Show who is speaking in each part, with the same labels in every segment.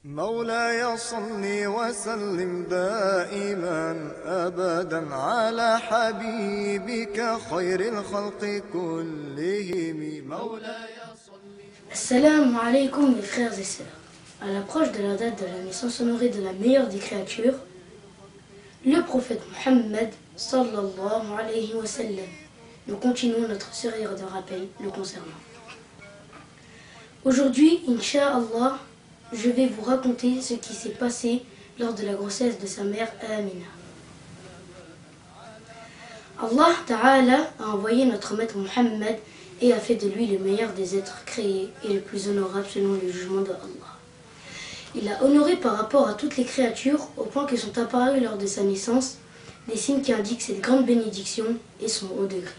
Speaker 1: مولاي صل وسلم دائما أبدا على حبيبك خير الخلق كلهم مولاي
Speaker 2: Assalamu alaikum mes frères et sœurs. À l'approche de la date de la naissance honorée de la meilleure des créatures, le prophète Mohammed sallallahu alayhi wa sallam, nous continuons notre série de rappels le concernant. Aujourd'hui, Inch'Allah, je vais vous raconter ce qui s'est passé lors de la grossesse de sa mère Amina. Allah Ta'ala a envoyé notre maître Mohammed et a fait de lui le meilleur des êtres créés et le plus honorable selon le jugement de Allah. Il l'a honoré par rapport à toutes les créatures au point que sont apparus lors de sa naissance des signes qui indiquent cette grande bénédiction et son haut degré.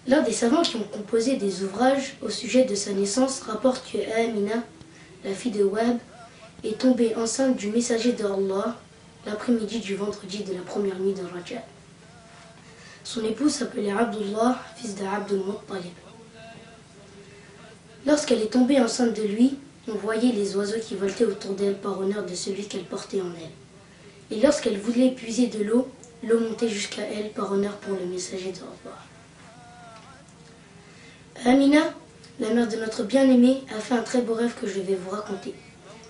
Speaker 2: L'un des savants qui ont composé des ouvrages au sujet de sa naissance rapporte que Amina, la fille de Wahb, est tombée enceinte du messager de Allah l'après-midi du vendredi de la première nuit de Rajab. Son époux s'appelait Abdullah, fils d'Abdul Muttalib. Lorsqu'elle est tombée enceinte de lui, on voyait les oiseaux qui voltaient autour d'elle par honneur de celui qu'elle portait en elle. Et lorsqu'elle voulait puiser de l'eau montait jusqu'à elle par honneur pour le messager d'Allah. Amina, la mère de notre bien-aimé, a fait un très beau rêve que je vais vous raconter.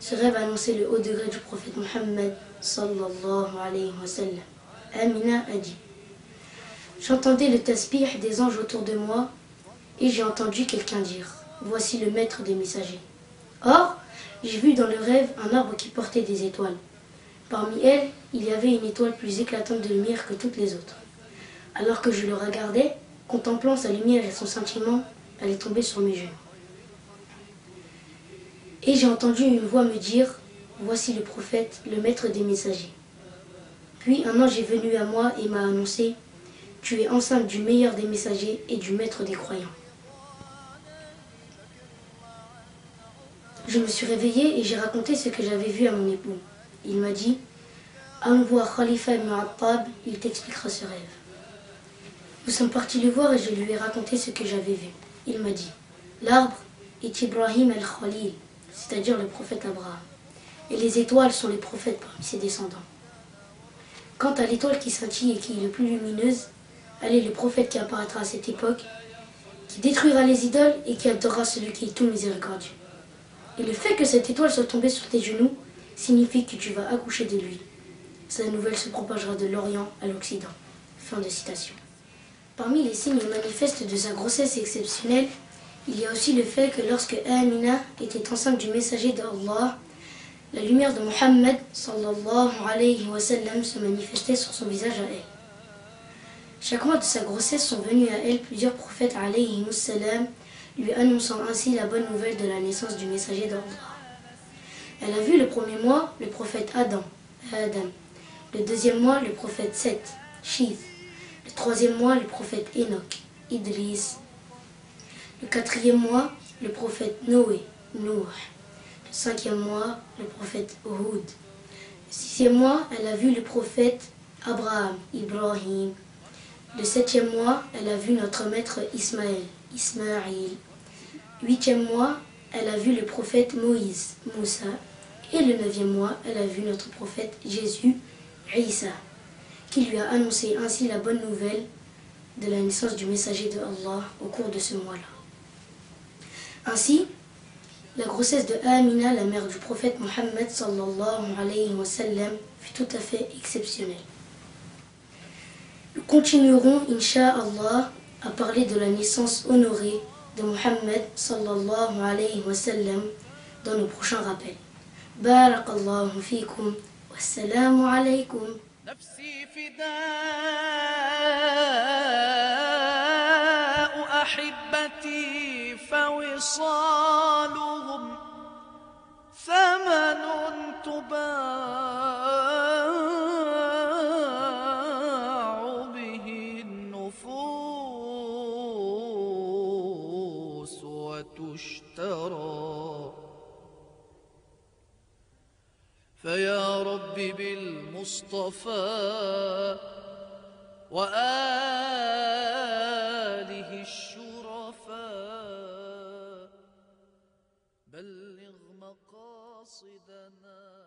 Speaker 2: Ce rêve annonçait le haut degré du prophète Mohammed sallallahu alayhi wa sallam. Amina a dit: j'entendais le tasbih des anges autour de moi et j'ai entendu quelqu'un dire: voici le maître des messagers. Or, j'ai vu dans le rêve un arbre qui portait des étoiles. Parmi elles, il y avait une étoile plus éclatante de lumière que toutes les autres. Alors que je le regardais, contemplant sa lumière et son scintillement, elle est tombée sur mes genoux. Et j'ai entendu une voix me dire: voici le prophète, le maître des messagers. Puis un ange est venu à moi et m'a annoncé: tu es enceinte du meilleur des messagers et du maître des croyants. Je me suis réveillée et j'ai raconté ce que j'avais vu à mon époux. Il m'a dit: envoie Khalifa ibn Attab, il t'expliquera ce rêve. Nous sommes partis le voir et je lui ai raconté ce que j'avais vu. Il m'a dit: l'arbre est Ibrahim al-Khalil, c'est-à-dire le prophète Abraham. Et les étoiles sont les prophètes parmi ses descendants. Quant à l'étoile qui scintille et qui est le plus lumineuse, elle est le prophète qui apparaîtra à cette époque, qui détruira les idoles et qui adorera celui qui est tout miséricordieux. Et le fait que cette étoile soit tombée sur tes genoux signifie que tu vas accoucher de lui. Sa nouvelle se propagera de l'Orient à l'Occident. Fin de citation. Parmi les signes manifestes de sa grossesse exceptionnelle, il y a aussi le fait que lorsque Amina était enceinte du messager d'Allah, la lumière de Mohammed sallallahu alayhi wa sallam se manifestait sur son visage à elle. Chaque mois de sa grossesse sont venus à elle plusieurs prophètes alayhi wa sallam, lui annonçant ainsi la bonne nouvelle de la naissance du messager d'Allah. Elle a vu le premier mois le prophète Adam, le deuxième mois le prophète Seth, Shith, le troisième mois le prophète Enoch, Idris, le quatrième mois le prophète Noé, Nuh, le cinquième mois le prophète Hud, le sixième mois elle a vu le prophète Abraham, Ibrahim, le septième mois elle a vu notre maître Ismaël, Ismaïl, huitième mois elle a vu le prophète Moïse, Moussa, et le neuvième mois elle a vu notre prophète Jésus, Isa, qui lui a annoncé ainsi la bonne nouvelle de la naissance du messager de Allah au cours de ce mois-là. Ainsi, la grossesse de Amina, la mère du prophète Mohammed sallallahu alayhi wa sallam, fut tout à fait exceptionnelle. Nous continuerons, Inch'Allah, à parler de la naissance honorée de Mohammed sallallahu alayhi wa sallam dans nos prochains rappels. Barakallahu fikum, wassalamu alaykum.
Speaker 3: نفسي فداء أحبتي فوصالهم ثمن تباع به النفوس وتشترى فيا رب بالمصطفى وآله الشرفاء بلغ مقاصد مقاصدنا